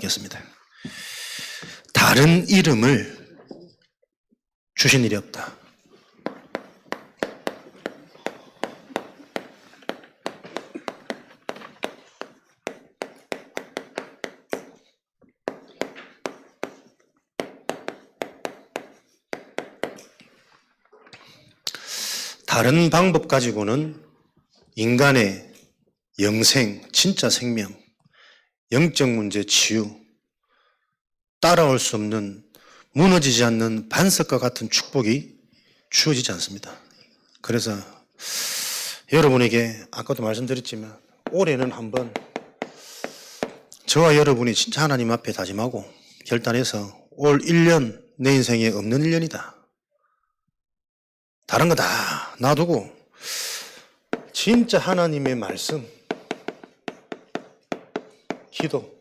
기도하겠습니다. 다른 이름을 주신 일이 없다. 다른 방법 가지고는 인간의 영생, 진짜 생명, 영적 문제 치유, 따라올 수 없는 무너지지 않는 반석과 같은 축복이 주어지지 않습니다. 그래서 여러분에게 아까도 말씀드렸지만 올해는 한번 저와 여러분이 진짜 하나님 앞에 다짐하고 결단해서 올 1년 내 인생에 없는 1년이다. 다른 거 다 놔두고 진짜 하나님의 말씀, 기도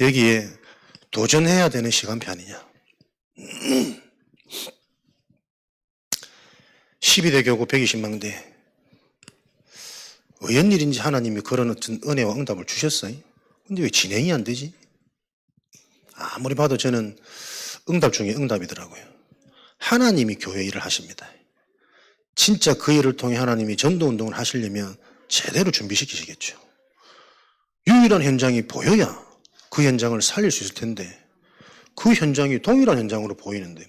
여기에 도전해야 되는 시간표 아니냐. 12대 교구 120망대 웬일인지 하나님이 그런 어떤 은혜와 응답을 주셨어요. 근데 왜 진행이 안 되지? 아무리 봐도 저는 응답 중에 응답이더라고요. 하나님이 교회 일을 하십니다. 진짜 그 일을 통해 하나님이 전도운동을 하시려면 제대로 준비시키시겠죠. 유일한 현장이 보여야 그 현장을 살릴 수 있을 텐데 그 현장이 동일한 현장으로 보이는데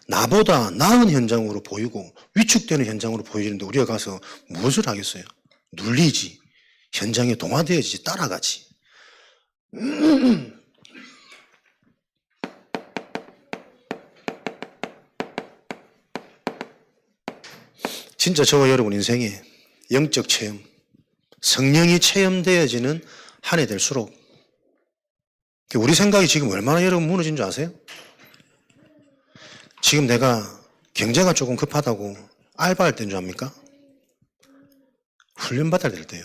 나보다 나은 현장으로 보이고 위축되는 현장으로 보이는데 우리가 가서 무엇을 하겠어요? 눌리지. 현장에 동화되어지지. 따라가지. 진짜 저와 여러분 인생에 영적 체험, 성령이 체험되어지는 한 해 될수록 우리 생각이 지금 얼마나 여러분 무너진 줄 아세요? 지금 내가 경제가 조금 급하다고 알바할 때인 줄 압니까? 훈련받아야 될 때요.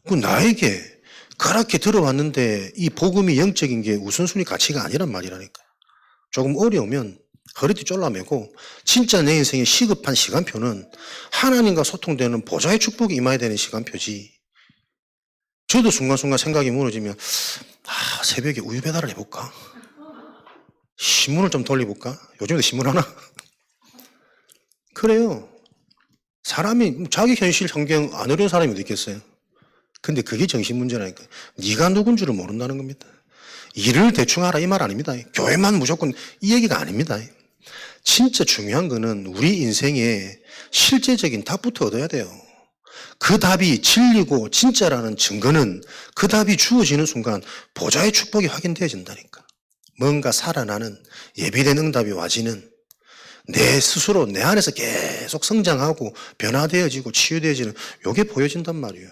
그 나에게 그렇게 들어왔는데 이 복음이 영적인 게 우선순위 가치가 아니란 말이라니까. 조금 어려우면 허리띠 졸라매고 진짜 내 인생의 시급한 시간표는 하나님과 소통되는 보좌의 축복이 임해야 되는 시간표지. 저도 순간순간 생각이 무너지면 새벽에 우유 배달을 해볼까? 신문을 좀 돌려볼까? 요즘에도 신문 하나? 그래요. 사람이 자기 현실 환경 안 어려운 사람이 어디 있겠어요? 근데 그게 정신 문제라니까. 네가 누군 줄을 모른다는 겁니다. 일을 대충 하라 이 말 아닙니다. 교회만 무조건 이 얘기가 아닙니다. 진짜 중요한 거는 우리 인생에 실제적인 답부터 얻어야 돼요. 그 답이 진리고 진짜라는 증거는 그 답이 주어지는 순간 보좌의 축복이 확인되어진다니까. 뭔가 살아나는 예비된 응답이 와지는 내 스스로 내 안에서 계속 성장하고 변화되어지고 치유되어지는 이게 보여진단 말이에요.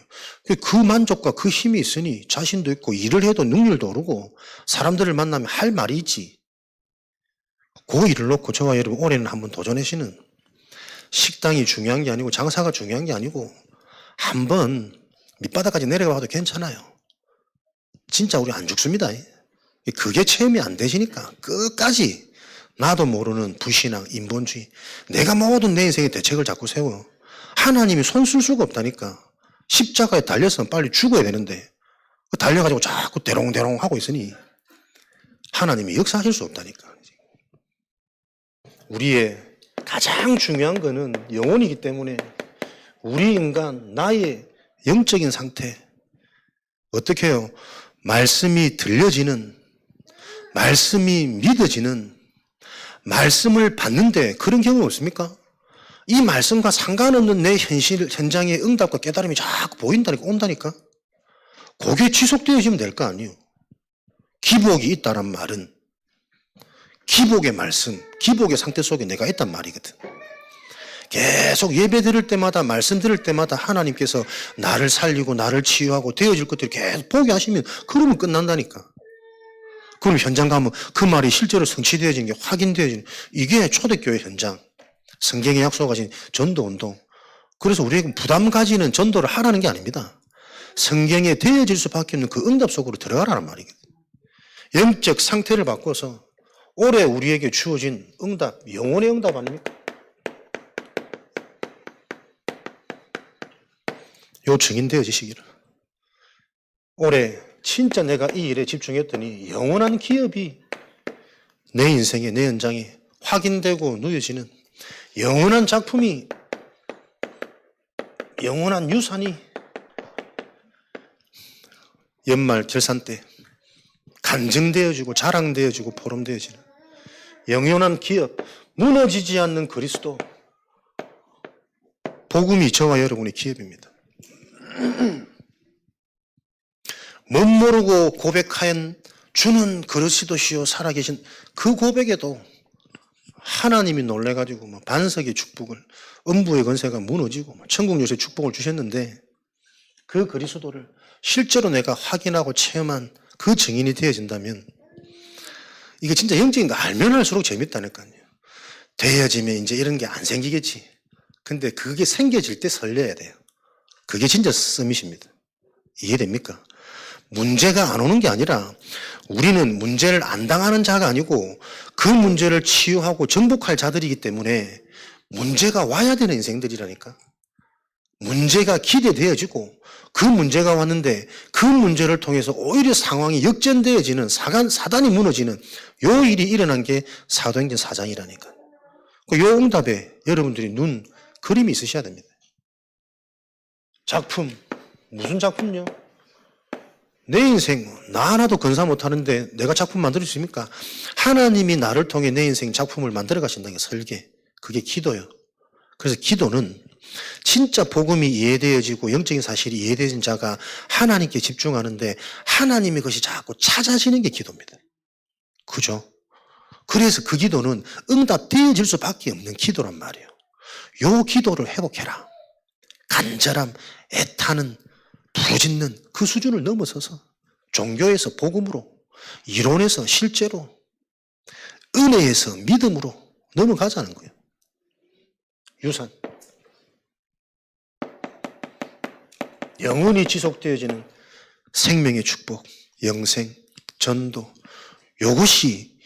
그 만족과 그 힘이 있으니 자신도 있고 일을 해도 능률도 오르고 사람들을 만나면 할 말이 있지. 그 일을 놓고 저와 여러분 올해는 한번 도전하시는 식당이 중요한 게 아니고 장사가 중요한 게 아니고 한번 밑바닥까지 내려가도 괜찮아요. 진짜 우리 안 죽습니다. 그게 체험이 안 되시니까 끝까지 나도 모르는 부신앙, 인본주의 내가 모든 내 인생의 대책을 자꾸 세워. 하나님이 손 쓸 수가 없다니까. 십자가에 달려서 빨리 죽어야 되는데 달려가지고 자꾸 대롱대롱 하고 있으니 하나님이 역사하실 수 없다니까. 우리의 가장 중요한 거는 영혼이기 때문에 우리 인간, 나의 영적인 상태 어떻게 해요? 말씀이 들려지는, 말씀이 믿어지는, 말씀을 받는데 그런 경우 없습니까? 이 말씀과 상관없는 내 현장의 응답과 깨달음이 자꾸 보인다니까, 온다니까? 그게 지속되어지면 될 거 아니에요. 기복이 있다란 말은 기복의 말씀, 기복의 상태 속에 내가 있단 말이거든. 계속 예배 드릴 때마다 말씀 드릴 때마다 하나님께서 나를 살리고 나를 치유하고 되어질 것들을 계속 보게 하시면 그러면 끝난다니까. 그럼 현장 가면 그 말이 실제로 성취되어진 게 확인되어지는 이게 초대교회 현장. 성경에 약속하신 전도운동. 그래서 우리에게 부담 가지는 전도를 하라는 게 아닙니다. 성경에 되어질 수밖에 없는 그 응답 속으로 들어가라는 말이거든. 영적 상태를 바꿔서 올해 우리에게 주어진 응답, 영혼의 응답 아닙니까? 요 증인되어지시기를. 올해 진짜 내가 이 일에 집중했더니 영원한 기업이 내 인생에, 내 연장에 확인되고 누여지는 영원한 작품이, 영원한 유산이 연말 결산 때 간증되어지고 자랑되어지고 포럼되어지는 영원한 기업, 무너지지 않는 그리스도, 복음이 저와 여러분의 기업입니다. 못 모르고 고백하연 주는 그리스도시요 살아계신 그 고백에도 하나님이 놀래가지고 반석의 축복을, 음부의 권세가 무너지고 천국 요새 축복을 주셨는데 그 그리스도를 실제로 내가 확인하고 체험한 그 증인이 되어진다면 이게 진짜 영적인 거 알면 할수록 재밌다니까요. 되어지면 이제 이런 게 안 생기겠지. 근데 그게 생겨질 때 설레야 돼요. 그게 진짜 서밋입니다. 이해됩니까? 문제가 안 오는 게 아니라 우리는 문제를 안 당하는 자가 아니고 그 문제를 치유하고 정복할 자들이기 때문에 문제가 와야 되는 인생들이라니까. 문제가 기대되어지고 그 문제가 왔는데 그 문제를 통해서 오히려 상황이 역전되어지는 사단이 무너지는 요 일이 일어난 게 사도행전 4장이라니까. 요 응답에 여러분들이 눈 그림이 있으셔야 됩니다. 작품, 무슨 작품요? 내 인생 나 하나도 건사 못하는데 내가 작품 만들 수 있습니까? 하나님이 나를 통해 내 인생 작품을 만들어 가신다는 게 설계, 그게 기도예요. 그래서 기도는 진짜 복음이 이해되어지고 영적인 사실이 이해되어진 자가 하나님께 집중하는데 하나님의 것이 자꾸 찾아지는 게 기도입니다. 그죠? 그래서 그 기도는 응답되어질 수밖에 없는 기도란 말이에요. 요 기도를 회복해라. 간절함, 애타는, 부르짖는 그 수준을 넘어서서 종교에서 복음으로, 이론에서 실제로, 은혜에서 믿음으로 넘어가자는 거예요. 유산. 영원히 지속되어지는 생명의 축복, 영생, 전도, 이것이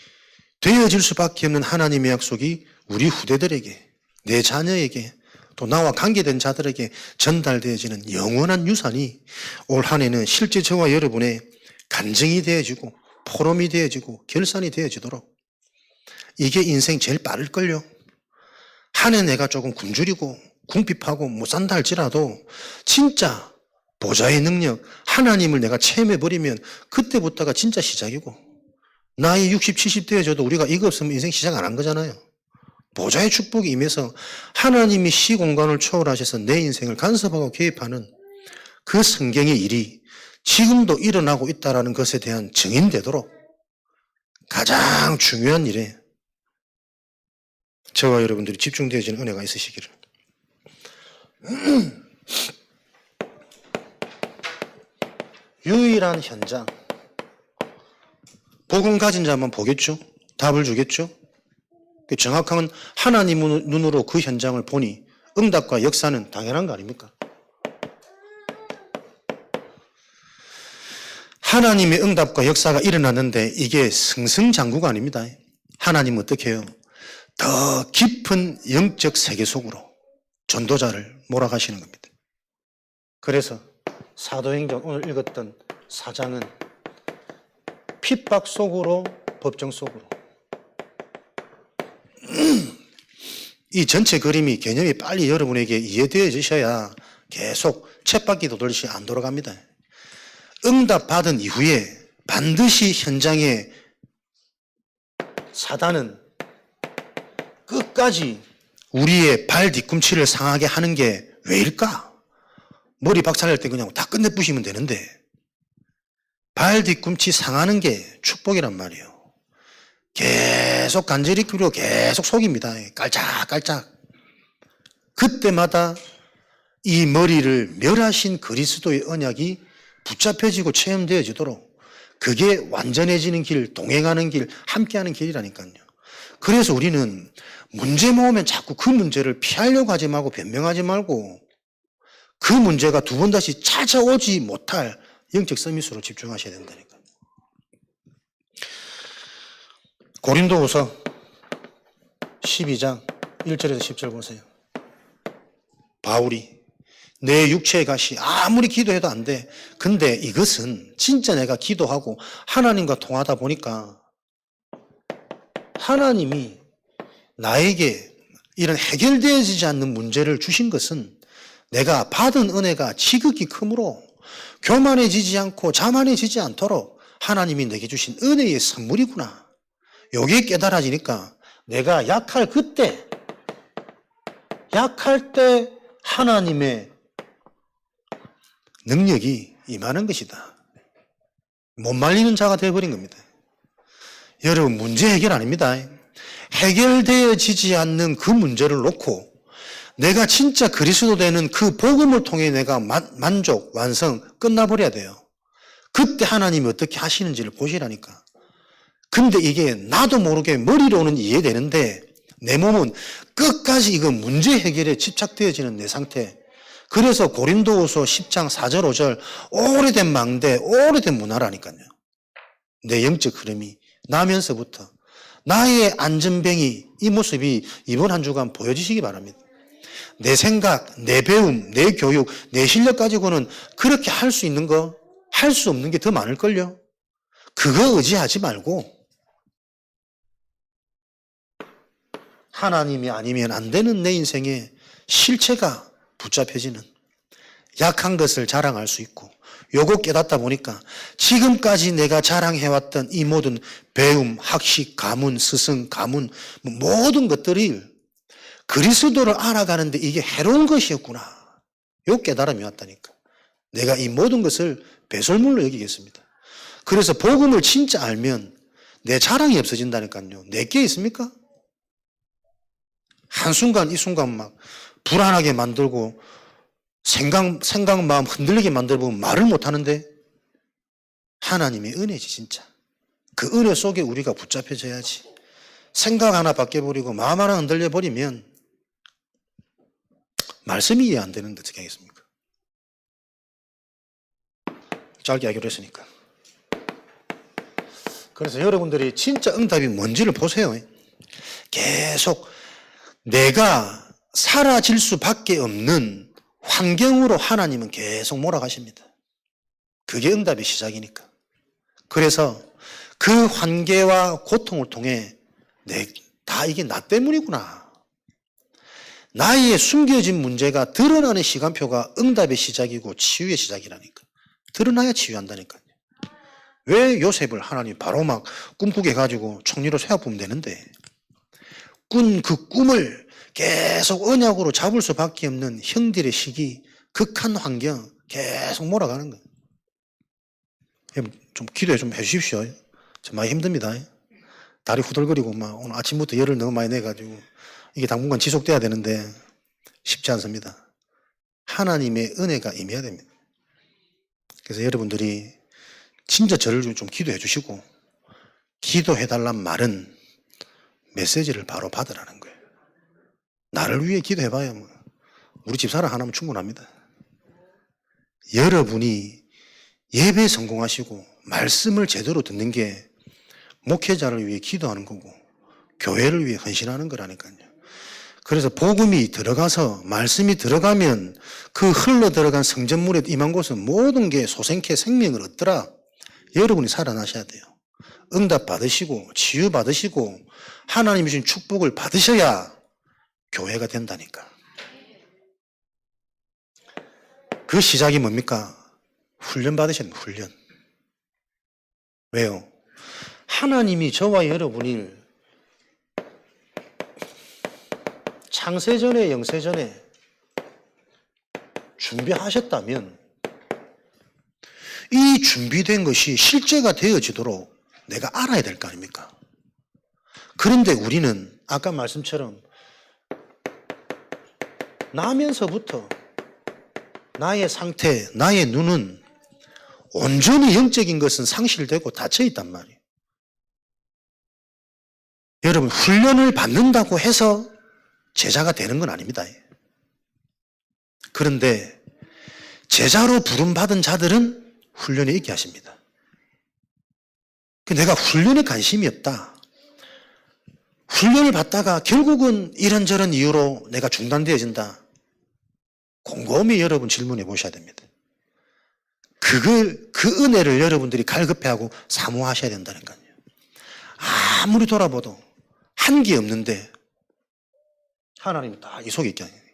되어질 수밖에 없는 하나님의 약속이 우리 후대들에게, 내 자녀에게, 또 나와 관계된 자들에게 전달되어지는 영원한 유산이 올 한 해는 실제 저와 여러분의 간증이 되어지고 포럼이 되어지고 결산이 되어지도록, 이게 인생 제일 빠를걸요. 한 해 내가 조금 굶주리고 궁핍하고 못 산다 할지라도 진짜 보좌의 능력, 하나님을 내가 체험해버리면 그때부터가 진짜 시작이고, 나이 60, 70 되어져도 우리가 이거 없으면 인생 시작 안 한 거잖아요. 보좌의 축복이 임해서 하나님이 시공간을 초월하셔서 내 인생을 간섭하고 개입하는 그 성경의 일이 지금도 일어나고 있다는 것에 대한 증인되도록 가장 중요한 일에 저와 여러분들이 집중되어지는 은혜가 있으시기를. 유일한 현장. 복음 가진 자만 보겠죠? 답을 주겠죠? 정확한 하나님 눈으로 그 현장을 보니 응답과 역사는 당연한 거 아닙니까? 하나님의 응답과 역사가 일어났는데 이게 승승장구가 아닙니다. 하나님은 어떻게 해요? 더 깊은 영적 세계 속으로 전도자를 몰아가시는 겁니다. 그래서 사도행전 오늘 읽었던 4장은 핍박 속으로 법정 속으로, 이 전체 그림이 개념이 빨리 여러분에게 이해되어지셔야 계속 쳇바퀴 도돌듯이 안 돌아갑니다. 응답 받은 이후에 반드시 현장에 사단은 끝까지 우리의 발 뒤꿈치를 상하게 하는 게 왜일까? 머리 박살낼 때 그냥 다 끝내 부시면 되는데 발 뒤꿈치 상하는 게 축복이란 말이에요. 계속 간절히 그리고 계속 속입니다. 깔짝깔짝. 그때마다 이 머리를 멸하신 그리스도의 언약이 붙잡혀지고 체험되어지도록 그게 완전해지는 길, 동행하는 길, 함께하는 길이라니까요. 그래서 우리는 문제 모으면 자꾸 그 문제를 피하려고 하지 말고 변명하지 말고 그 문제가 두 번 다시 찾아오지 못할 영적 서밋으로 집중하셔야 된다니까요. 고린도후서 12장 1절에서 10절 보세요. 바울이 내 육체의 가시 아무리 기도해도 안 돼. 근데 이것은 진짜 내가 기도하고 하나님과 통하다 보니까 하나님이 나에게 이런 해결되어지지 않는 문제를 주신 것은 내가 받은 은혜가 지극히 크므로 교만해지지 않고 자만해지지 않도록 하나님이 내게 주신 은혜의 선물이구나. 여기에 깨달아지니까 내가 약할 때 하나님의 능력이 임하는 것이다. 못 말리는 자가 되어버린 겁니다. 여러분, 문제 해결 아닙니다. 해결되어지지 않는 그 문제를 놓고 내가 진짜 그리스도 되는 그 복음을 통해 내가 만족, 완성, 끝나버려야 돼요. 그때 하나님이 어떻게 하시는지를 보시라니까. 근데 이게 나도 모르게 머리로는 이해되는데 내 몸은 끝까지 이거 문제 해결에 집착되어지는 내 상태. 그래서 고린도후서 10장 4절 5절 오래된 망대, 오래된 문화라니까요. 내 영적 흐름이 나면서부터 나의 안전뱅이 이 모습이 이번 한 주간 보여지시기 바랍니다. 내 생각, 내 배움, 내 교육, 내 실력 가지고는 그렇게 할 수 있는 거, 할 수 없는 게 더 많을걸요. 그거 의지하지 말고 하나님이 아니면 안 되는 내 인생의 실체가 붙잡혀지는 약한 것을 자랑할 수 있고 요거 깨닫다 보니까 지금까지 내가 자랑해왔던 이 모든 배움, 학식, 가문, 스승, 가문 모든 것들이 그리스도를 알아가는데 이게 해로운 것이었구나. 요 깨달음이 왔다니까. 내가 이 모든 것을 배설물로 여기겠습니다. 그래서 복음을 진짜 알면 내 자랑이 없어진다니까요. 내게 있습니까? 한순간 이 순간 막 불안하게 만들고 생각 마음 흔들리게 만들면 말을 못하는데 하나님의 은혜지 진짜. 그 은혜 속에 우리가 붙잡혀져야지. 생각 하나 바뀌어버리고 마음 하나 흔들려버리면 말씀이 이해 안 되는데 어떻게 하겠습니까? 짧게 하기로 했으니까. 그래서 여러분들이 진짜 응답이 뭔지를 보세요. 계속 내가 사라질 수밖에 없는 환경으로 하나님은 계속 몰아가십니다. 그게 응답의 시작이니까. 그래서 그 환계와 고통을 통해 다 이게 나 때문이구나. 나의 숨겨진 문제가 드러나는 시간표가 응답의 시작이고 치유의 시작이라니까. 드러나야 치유한다니까요. 왜 요셉을 하나님 바로 막 꿈꾸게 해가지고 총리로 세워보면 되는데 꾼 그 꿈을 계속 언약으로 잡을 수밖에 없는 형들의 시기, 극한 환경 계속 몰아가는 거예요. 좀 기도해 좀 해주십시오. 좀 많이 힘듭니다. 다리 후들거리고 막 오늘 아침부터 열을 너무 많이 내가지고 이게 당분간 지속돼야 되는데 쉽지 않습니다. 하나님의 은혜가 임해야 됩니다. 그래서 여러분들이 진짜 저를 좀 기도해 주시고 기도해달란 말은 메시지를 바로 받으라는 거예요. 나를 위해 기도해봐야 뭐 우리 집사람 하나면 충분합니다. 여러분이 예배 성공하시고 말씀을 제대로 듣는 게 목회자를 위해 기도하는 거고 교회를 위해 헌신하는 거라니까요. 그래서 복음이 들어가서 말씀이 들어가면 그 흘러 들어간 성전물에 임한 곳은 모든 게 소생케 생명을 얻더라. 여러분이 살아나셔야 돼요. 응답 받으시고 치유 받으시고 하나님이 주신 축복을 받으셔야 교회가 된다니까. 그 시작이 뭡니까? 훈련 받으시는 훈련. 왜요? 하나님이 저와 여러분을 창세전에 영세전에 준비하셨다면 이 준비된 것이 실제가 되어지도록 내가 알아야 될 거 아닙니까? 그런데 우리는 아까 말씀처럼 나면서부터 나의 상태, 나의 눈은 온전히 영적인 것은 상실되고 닫혀있단 말이에요. 여러분, 훈련을 받는다고 해서 제자가 되는 건 아닙니다. 그런데 제자로 부름받은 자들은 훈련에 있게 하십니다. 내가 훈련에 관심이 없다. 훈련을 받다가 결국은 이런저런 이유로 내가 중단되어진다. 곰곰이 여러분 질문해 보셔야 됩니다. 그 은혜를 여러분들이 갈급해하고 사모하셔야 된다는 거예요. 아무리 돌아봐도 한 게 없는데 하나님이 다 이 속에 있게 하는 거예요.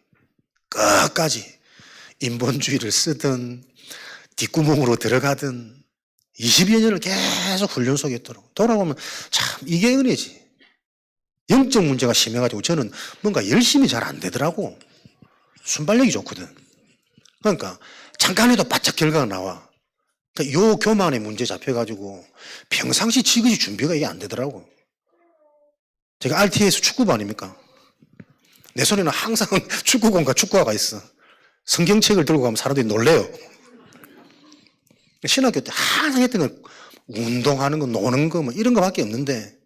끝까지 인본주의를 쓰든 뒷구멍으로 들어가든 20여 년을 계속 훈련 속에 있도록 돌아보면 참 이게 은혜지. 영적 문제가 심해가지고 저는 뭔가 열심히 잘 안 되더라고. 순발력이 좋거든. 그러니까 잠깐 해도 바짝 결과가 나와. 그러니까 요 교만의 문제 잡혀가지고 평상시 지그시 준비가 이게 안 되더라고. 제가 RT에서 축구부 아닙니까? 내 손에는 항상 축구공과 축구화가 있어. 성경책을 들고 가면 사람들이 놀래요. 신학교 때 항상 했던 건 운동하는 거, 노는 거, 뭐 이런 거밖에 없는데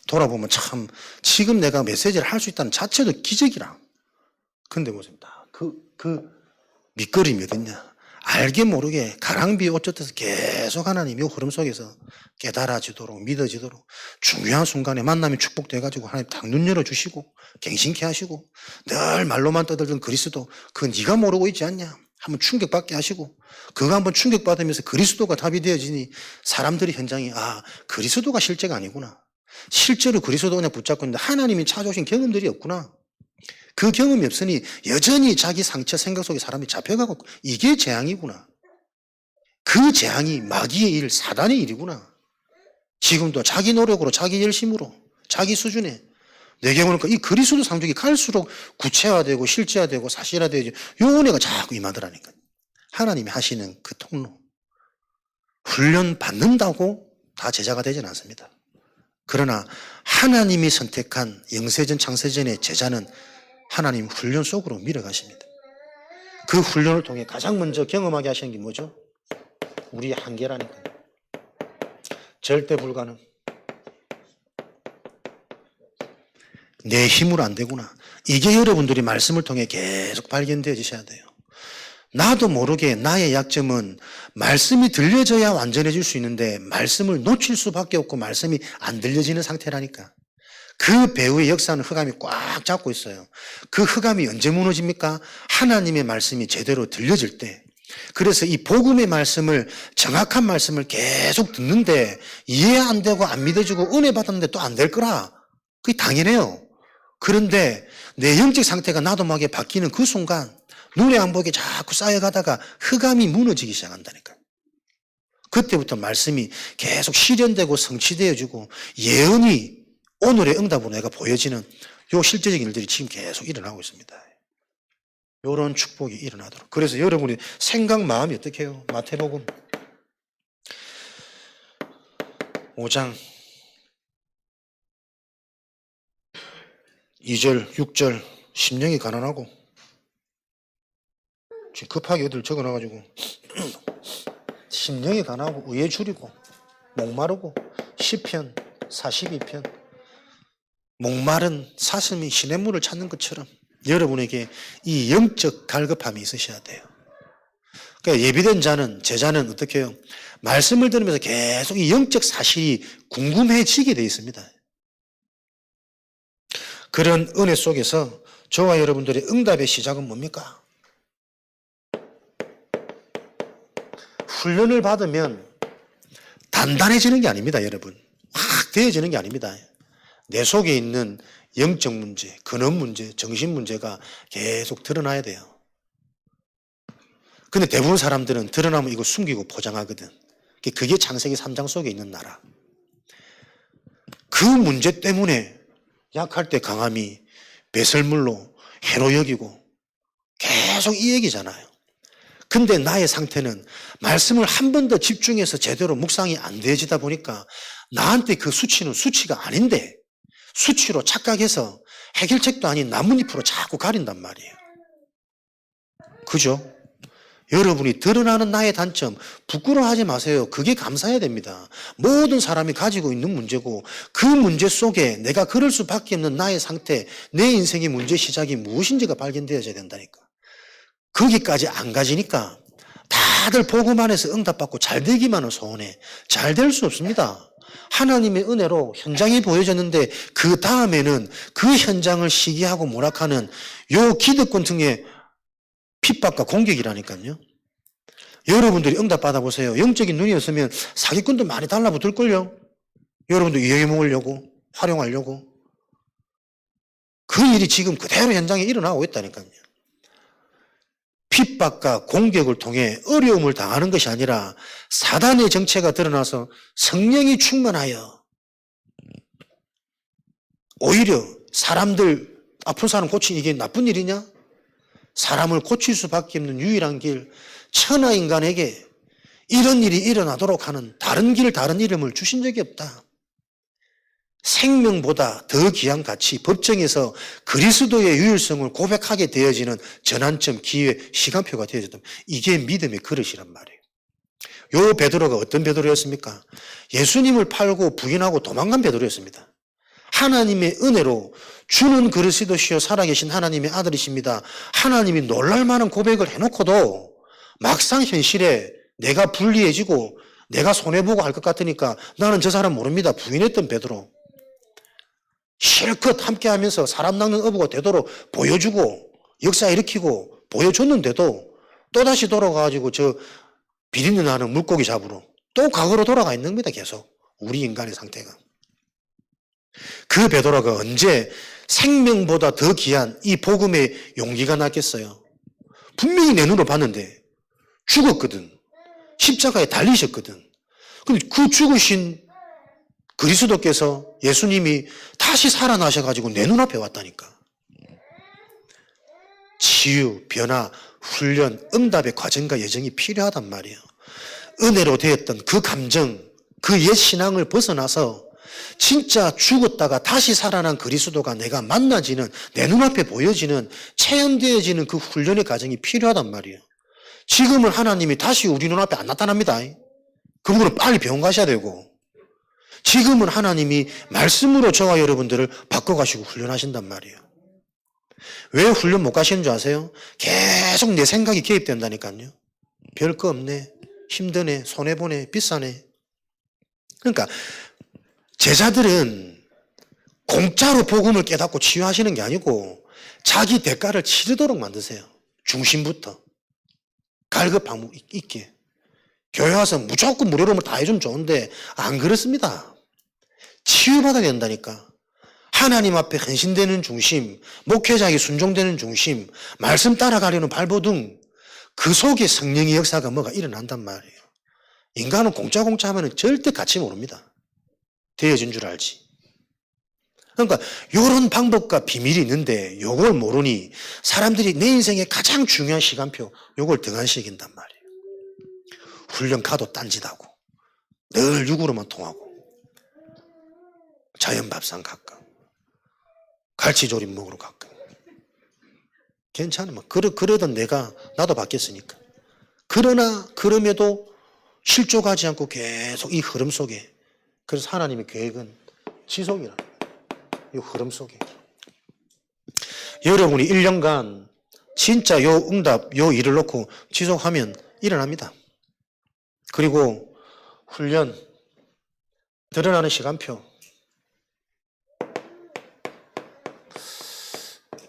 돌아보면 참 지금 내가 메시지를 할 수 있다는 자체도 기적이라. 근데 무슨 그 밑거림이 어딨냐. 알게 모르게 가랑비에 옷 젖어서 계속 하나님이 흐름 속에서 깨달아지도록 믿어지도록 중요한 순간에 만남이 축복돼가지고 하나님 딱 눈 열어주시고 갱신케 하시고 늘 말로만 떠들던 그리스도 그거 네가 모르고 있지 않냐. 한번 충격받게 하시고 그거 한번 충격받으면서 그리스도가 답이 되어지니 사람들이 현장에 그리스도가 실제가 아니구나. 실제로 그리스도 그냥 붙잡고 있는데 하나님이 찾아오신 경험들이 없구나. 그 경험이 없으니 여전히 자기 상처 생각 속에 사람이 잡혀가고 이게 재앙이구나. 그 재앙이 마귀의 일, 사단의 일이구나. 지금도 자기 노력으로 자기 열심으로 자기 수준에 내게 보니까 이 그리스도 상족이 갈수록 구체화되고 실제화되고 사실화되고 요 은혜가 자꾸 임하더라니까. 하나님이 하시는 그 통로. 훈련 받는다고 다 제자가 되지는 않습니다. 그러나 하나님이 선택한 영세전 창세전의 제자는 하나님 훈련 속으로 밀어가십니다. 그 훈련을 통해 가장 먼저 경험하게 하시는 게 뭐죠? 우리의 한계라니까요. 절대 불가능. 내 힘으로 안 되구나. 이게 여러분들이 말씀을 통해 계속 발견되어지셔야 돼요. 나도 모르게 나의 약점은 말씀이 들려져야 완전해질 수 있는데 말씀을 놓칠 수밖에 없고 말씀이 안 들려지는 상태라니까. 그 배후의 역사는 흑암이 꽉 잡고 있어요. 그 흑암이 언제 무너집니까? 하나님의 말씀이 제대로 들려질 때. 그래서 이 복음의 말씀을 정확한 말씀을 계속 듣는데 이해 안 되고 안 믿어지고 은혜 받았는데 또 안 될 거라. 그게 당연해요. 그런데 내 영적 상태가 나도 모르게 바뀌는 그 순간 눈에 안 보이게 자꾸 쌓여가다가 흑암이 무너지기 시작한다니까요. 그때부터 말씀이 계속 실현되고 성취되어지고 예언이 오늘의 응답으로 내가 보여지는 요 실제적인 일들이 지금 계속 일어나고 있습니다. 요런 축복이 일어나도록. 그래서 여러분이 생각, 마음이 어떻게 해요? 마태복음 5장 2절, 6절 심령이 가난하고 지금 급하게 어디를 적어놔가지고 심령이 가난하고 의에 줄이고 목마르고 시편 42편 목마른 사슴이 시냇물을 찾는 것처럼 여러분에게 이 영적 갈급함이 있으셔야 돼요. 그러니까 예비된 자는 제자는 어떻게 해요? 말씀을 들으면서 계속 이 영적 사실이 궁금해지게 되어 있습니다. 그런 은혜 속에서 저와 여러분들의 응답의 시작은 뭡니까? 훈련을 받으면 단단해지는 게 아닙니다, 여러분. 확 되어지는 게 아닙니다. 내 속에 있는 영적 문제, 근원 문제, 정신 문제가 계속 드러나야 돼요. 근데 대부분 사람들은 드러나면 이거 숨기고 포장하거든. 그게 창세기 3장 속에 있는 나라. 그 문제 때문에 약할 때 강함이 배설물로 해로 여기고 계속 이 얘기잖아요. 근데 나의 상태는 말씀을 한 번 더 집중해서 제대로 묵상이 안 되어지다 보니까 나한테 그 수치는 수치가 아닌데 수치로 착각해서 해결책도 아닌 나뭇잎으로 자꾸 가린단 말이에요. 그죠? 여러분이 드러나는 나의 단점 부끄러워하지 마세요. 그게 감사해야 됩니다. 모든 사람이 가지고 있는 문제고 그 문제 속에 내가 그럴 수밖에 없는 나의 상태, 내 인생의 문제 시작이 무엇인지가 발견되어져야 된다니까. 거기까지 안 가지니까 다들 복음 안에서 응답받고 잘 되기만은 소원해. 잘 될 수 없습니다. 하나님의 은혜로 현장이 보여졌는데 그 다음에는 그 현장을 시기하고 모락하는 요 기득권 등에 핍박과 공격이라니까요. 여러분들이 응답 받아보세요. 영적인 눈이 없으면 사기꾼도 많이 달라붙을걸요. 여러분들 이용해 먹으려고, 활용하려고. 그 일이 지금 그대로 현장에 일어나고 있다니까요. 핍박과 공격을 통해 어려움을 당하는 것이 아니라 사단의 정체가 드러나서 성령이 충만하여 오히려 사람들, 아픈 사람 고치는 이게 나쁜 일이냐? 사람을 고칠 수밖에 없는 유일한 길, 천하인간에게 이런 일이 일어나도록 하는 다른 길, 다른 이름을 주신 적이 없다. 생명보다 더 귀한 가치, 법정에서 그리스도의 유일성을 고백하게 되어지는 전환점, 기회, 시간표가 되어졌다. 이게 믿음의 그릇이란 말이에요. 요 베드로가 어떤 베드로였습니까? 예수님을 팔고 부인하고 도망간 베드로였습니다. 하나님의 은혜로 주는 그리스도시요 살아계신 하나님의 아들이십니다. 하나님이 놀랄만한 고백을 해놓고도 막상 현실에 내가 불리해지고 내가 손해보고 할 것 같으니까 나는 저 사람 모릅니다. 부인했던 베드로. 실컷 함께하면서 사람 낚는 어부가 되도록 보여주고 역사 일으키고 보여줬는데도 또다시 돌아가가지고 저 비린내 나는 물고기 잡으러 또 과거로 돌아가 있는 겁니다. 계속 우리 인간의 상태가. 그 베드로가 언제 생명보다 더 귀한 이 복음의 용기가 났겠어요. 분명히 내 눈으로 봤는데 죽었거든. 십자가에 달리셨거든. 근데 그 죽으신 그리스도께서 예수님이 다시 살아나셔가지고 내 눈앞에 왔다니까. 치유, 변화, 훈련, 응답의 과정과 여정이 필요하단 말이에요. 은혜로 되었던 그 감정, 그 옛 신앙을 벗어나서 진짜 죽었다가 다시 살아난 그리스도가 내가 만나지는, 내 눈앞에 보여지는, 체험되어지는 그 훈련의 과정이 필요하단 말이에요. 지금은 하나님이 다시 우리 눈앞에 안 나타납니다. 그분은 빨리 병원 가셔야 되고, 지금은 하나님이 말씀으로 저와 여러분들을 바꿔가시고 훈련하신단 말이에요. 왜 훈련 못 가시는 줄 아세요? 계속 내 생각이 개입된다니까요. 별거 없네, 힘드네, 손해보네, 비싸네. 그러니까 제자들은 공짜로 복음을 깨닫고 치유하시는 게 아니고 자기 대가를 치르도록 만드세요. 중심부터. 갈급함 있게. 교회 와서 무조건 무료로 다 해주면 좋은데 안 그렇습니다. 치유받아야 된다니까. 하나님 앞에 헌신되는 중심, 목회자에게 순종되는 중심, 말씀 따라가려는 발버둥, 그 속에 성령의 역사가 뭐가 일어난단 말이에요. 인간은 공짜 하면 절대 가치 모릅니다. 되어진 줄 알지. 그러니까 이런 방법과 비밀이 있는데 이걸 모르니 사람들이 내 인생의 가장 중요한 시간표 이걸 등한시킨단 말이에요. 훈련 가도 딴짓하고 늘 육으로만 통하고 자연밥상 가끔 갈치조림 먹으러 가끔 괜찮으면 그러던 내가 나도 바뀌었으니까. 그러나 그럼에도 실족하지 않고 계속 이 흐름 속에, 그래서 하나님의 계획은 지속이라. 이 흐름 속에 여러분이 1년간 진짜 요 응답, 요 일을 놓고 지속하면 일어납니다. 그리고 훈련, 드러나는 시간표.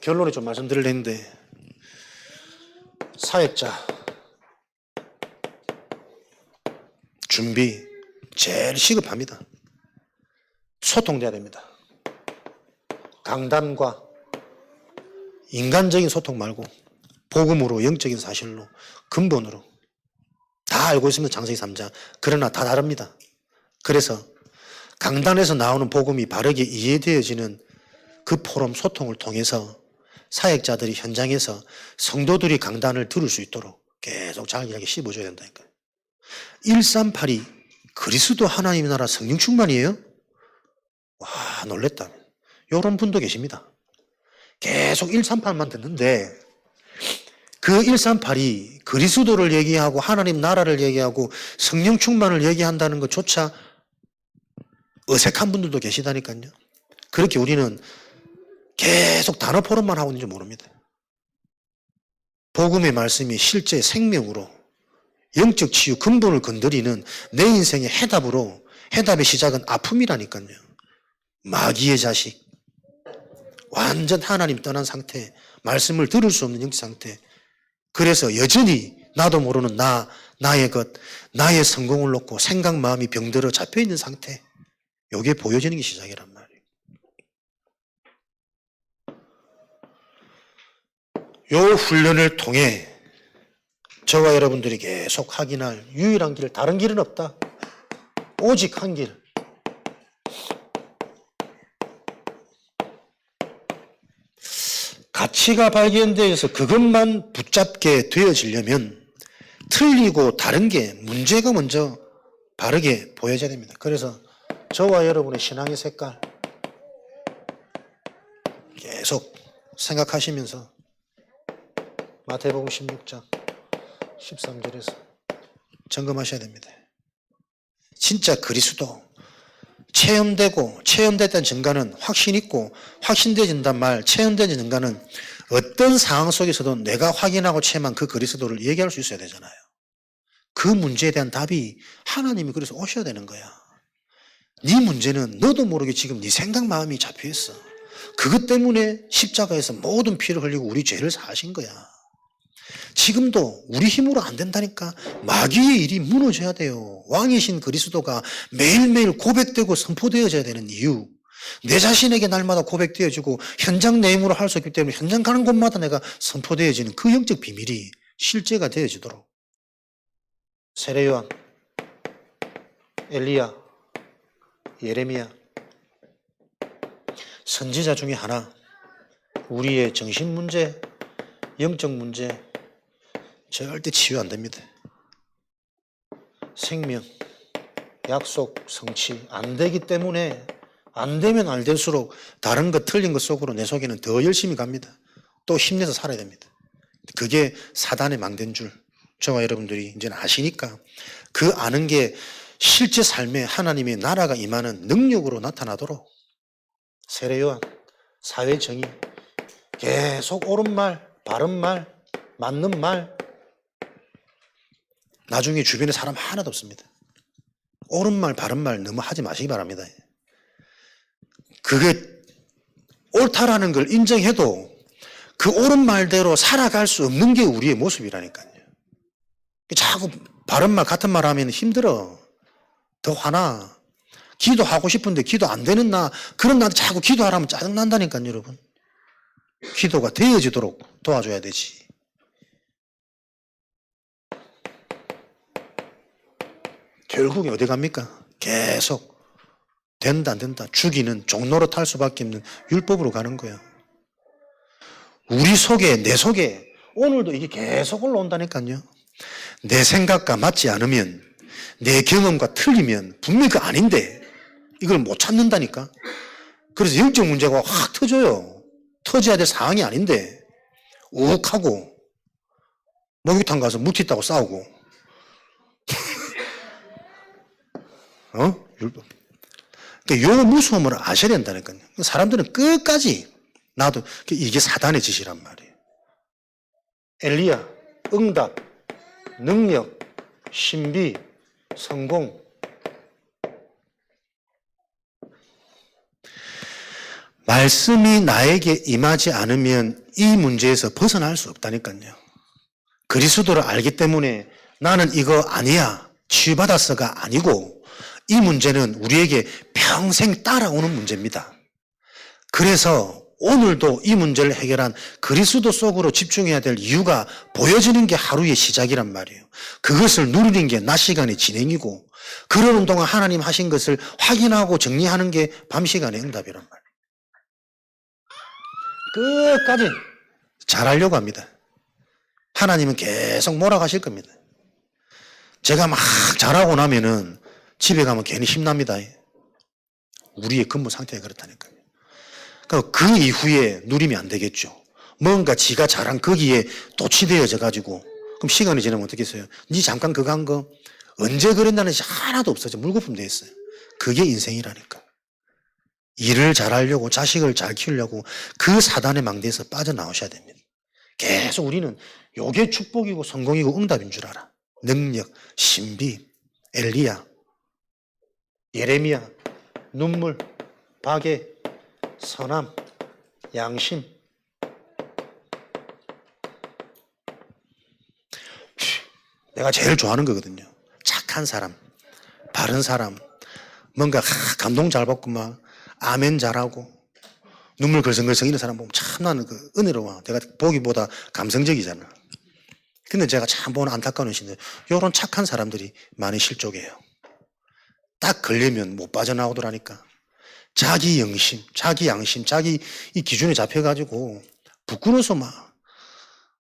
결론을 좀 말씀드리려 했는데, 사역자 준비 제일 시급합니다. 소통돼야 됩니다. 강단과 인간적인 소통 말고 복음으로, 영적인 사실로, 근본으로. 다 알고 있으면 장세기 3장. 그러나 다 다릅니다. 그래서 강단에서 나오는 복음이 바르게 이해되어지는 그 포럼, 소통을 통해서 사역자들이 현장에서 성도들이 강단을 들을 수 있도록 계속 자기에게 씹어줘야 된다니까요. 138이 그리스도 하나님의 나라 성령 충만이에요? 와, 놀랬다. 이런 분도 계십니다. 계속 138만 듣는데 그 138이 그리스도를 얘기하고 하나님 나라를 얘기하고 성령 충만을 얘기한다는 것조차 어색한 분들도 계시다니까요. 그렇게 우리는 계속 단어 포럼만 하고 있는지 모릅니다. 복음의 말씀이 실제 생명으로 영적 치유 근본을 건드리는 내 인생의 해답으로, 해답의 시작은 아픔이라니까요. 마귀의 자식, 완전 하나님 떠난 상태, 말씀을 들을 수 없는 영적 상태, 그래서 여전히 나도 모르는 나의 나의 성공을 놓고 생각, 마음이 병들어 잡혀있는 상태. 이게 보여지는 게 시작이란 말이에요. 요 훈련을 통해 저와 여러분들이 계속 확인할 유일한 길, 다른 길은 없다. 오직 한 길. 가치가 발견되어서 그것만 붙잡게 되어지려면 틀리고 다른 게 문제가 먼저 바르게 보여져야 됩니다. 그래서 저와 여러분의 신앙의 색깔 계속 생각하시면서 마태복음 16장 13절에서 점검하셔야 됩니다. 진짜 그리스도 체험됐다는 증거는 확신 있고 확신되진단 말, 체험되는 증거는 어떤 상황 속에서도 내가 확인하고 체험한 그 그리스도를 얘기할 수 있어야 되잖아요. 그 문제에 대한 답이 하나님이 그래서 오셔야 되는 거야. 네 문제는 너도 모르게 지금 네 생각 마음이 잡혀있어. 그것 때문에 십자가에서 모든 피를 흘리고 우리 죄를 사하신 거야. 지금도 우리 힘으로 안 된다니까. 마귀의 일이 무너져야 돼요. 왕이신 그리스도가 매일매일 고백되고 선포되어져야 되는 이유. 내 자신에게 날마다 고백되어지고 현장 내용으로 할 수 없기 때문에 현장 가는 곳마다 내가 선포되어지는 그 영적 비밀이 실제가 되어지도록 세례요한, 엘리야, 예레미야 선지자 중에 하나 우리의 정신 문제, 영적 문제 절대 치유 안 됩니다. 생명, 약속, 성취 안 되기 때문에 안 되면 안 될수록 다른 것 틀린 것 속으로 내 속에는 더 열심히 갑니다. 또 힘내서 살아야 됩니다. 그게 사단의 망된 줄 저와 여러분들이 이제는 아시니까 그 아는 게 실제 삶에 하나님의 나라가 임하는 능력으로 나타나도록 세례요한, 사회정의 계속 옳은 말, 바른 말, 맞는 말 나중에 주변에 사람 하나도 없습니다. 옳은 말, 바른 말 너무 하지 마시기 바랍니다. 그게 옳다라는 걸 인정해도 그 옳은 말대로 살아갈 수 없는 게 우리의 모습이라니까요. 자꾸 바른 말, 같은 말 하면 힘들어. 더 화나. 기도하고 싶은데 기도 안 되는 그런 나한테 자꾸 기도하라면 짜증난다니까요, 여러분. 기도가 되어지도록 도와줘야 되지. 결국에 어디 갑니까? 계속 된다 안 된다 죽이는 종로로 탈 수밖에 없는 율법으로 가는 거예요. 우리 속에 내 속에 오늘도 이게 계속 올라온다니까요. 내 생각과 맞지 않으면 내 경험과 틀리면 분명히 그 아닌데 이걸 못 찾는다니까. 그래서 영적 문제가 확 터져요. 터져야 될 상황이 아닌데 욱하고 목욕탕 가서 물티 있다고 싸우고 율법. 그러니까 요 무서움을 아셔야 된다니까요. 사람들은 끝까지 나도 이게 사단의 짓이란 말이에요. 엘리야, 응답, 능력, 신비, 성공. 말씀이 나에게 임하지 않으면 이 문제에서 벗어날 수 없다니까요. 그리스도를 알기 때문에 나는 이거 아니야, 치유받았어가 아니고 이 문제는 우리에게 평생 따라오는 문제입니다. 그래서 오늘도 이 문제를 해결한 그리스도 속으로 집중해야 될 이유가 보여지는 게 하루의 시작이란 말이에요. 그것을 누리는 게 낮 시간의 진행이고 그러는 동안 하나님 하신 것을 확인하고 정리하는 게 밤 시간의 응답이란 말이에요. 끝까지 잘하려고 합니다. 하나님은 계속 몰아가실 겁니다. 제가 막 잘하고 나면은 집에 가면 괜히 힘납니다. 우리의 근무 상태가 그렇다니까요. 그 이후에 누리면 안 되겠죠. 뭔가 지가 잘한 거기에 도취되어져 가지고 그럼 시간이 지나면 어떻겠어요? 니 잠깐 그거 한 거 언제 그랬다는 시 하나도 없어져. 물거품 돼 있어요. 그게 인생이라니까. 일을 잘하려고 자식을 잘 키우려고 그 사단의 망대에서 빠져나오셔야 됩니다. 계속 우리는 요게 축복이고 성공이고 응답인 줄 알아. 능력, 신비, 엘리야, 예레미야, 눈물, 박해, 선함, 양심. 내가 제일 좋아하는 거거든요. 착한 사람, 바른 사람, 뭔가 감동 잘 받고 막 아멘 잘하고 눈물 걸성걸성 이런 사람 보면 참 나는 그 은혜로워. 내가 보기보다 감성적이잖아. 근데 제가 참 보는 안타까운 것인데 이런 착한 사람들이 많이 실족해요. 딱 걸리면 못 빠져나오더라니까. 자기 영심, 자기 양심, 자기 이 기준에 잡혀가지고 부끄러워서 막